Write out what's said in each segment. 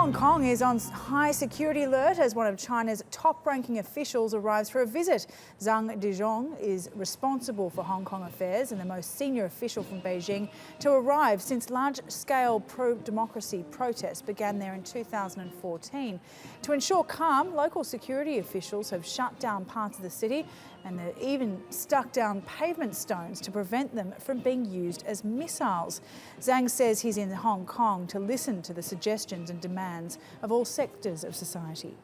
Hong Kong is on high security alert as one of China's top-ranking officials arrives for a visit. Zhang Dejiang is responsible for Hong Kong affairs and the most senior official from Beijing to arrive since large-scale pro-democracy protests began there in 2014. To ensure calm, local security officials have shut down parts of the city and they've even stuck down pavement stones to prevent them from being used as missiles. Zhang says he's in Hong Kong to listen to the suggestions and demands of all sectors of society.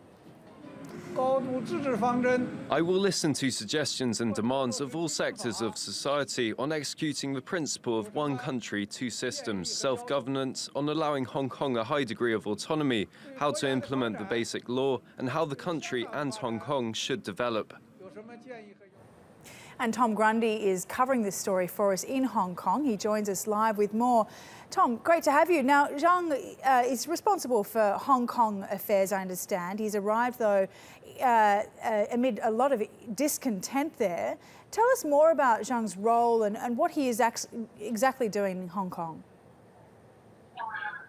I will listen to suggestions and demands of all sectors of society on executing the principle of one country, two systems, self-governance, on allowing Hong Kong a high degree of autonomy, how to implement the basic law, and how the country and Hong Kong should develop. And Tom Grundy is covering this story for us in Hong Kong. He joins us live with more. Tom, great to have you. Now, Zhang is responsible for Hong Kong affairs, I understand. He's arrived, though, amid a lot of discontent there. Tell us more about Zhang's role and what he is exactly doing in Hong Kong.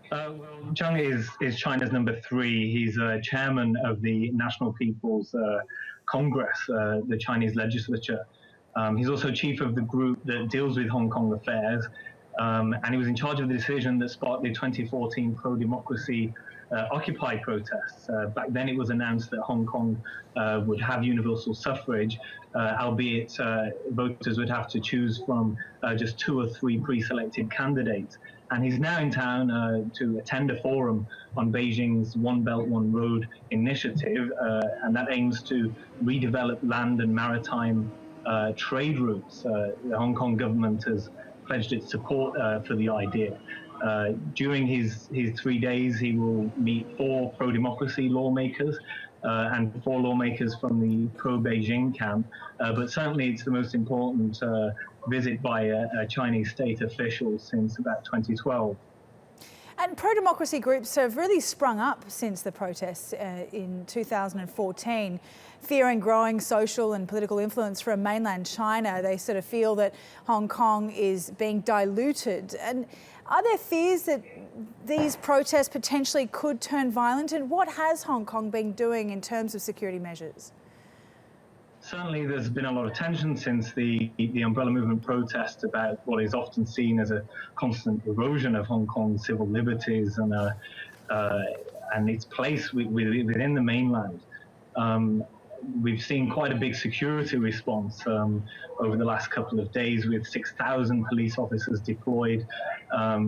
Well, Zhang is China's number 3. He's chairman of the National People's Congress, the Chinese legislature. He's also chief of the group that deals with Hong Kong affairs, and he was in charge of the decision that sparked the 2014 pro-democracy Occupy protests. Back then it was announced that Hong Kong would have universal suffrage, albeit voters would have to choose from just 2 or 3 pre-selected candidates. And he's now in town to attend a forum on Beijing's One Belt, One Road initiative, and that aims to redevelop land and maritime trade routes. The Hong Kong government has pledged its support for the idea. During his 3 days, he will meet 4 pro-democracy lawmakers and 4 lawmakers from the pro-Beijing camp. But certainly it's the most important visit by a Chinese state official since about 2012. And pro-democracy groups have really sprung up since the protests in 2014, fearing growing social and political influence from mainland China. They sort of feel that Hong Kong is being diluted. And are there fears that these protests potentially could turn violent? And what has Hong Kong been doing in terms of security measures? Certainly there's been a lot of tension since the umbrella movement protest about what is often seen as a constant erosion of Hong Kong's civil liberties and its place within the mainland. We've seen quite a big security response over the last couple of days, with 6,000 police officers deployed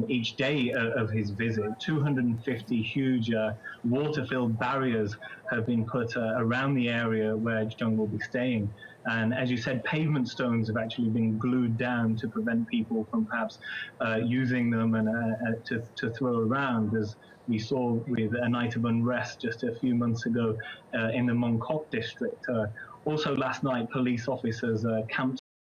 each day of his visit. 250 huge water-filled barriers have been put around the area where Zhang will be staying. And as you said, pavement stones have actually been glued down to prevent people from perhaps using them and to throw around, as we saw with a night of unrest just a few months ago in the Mong Kok district. Also last night, police officers camped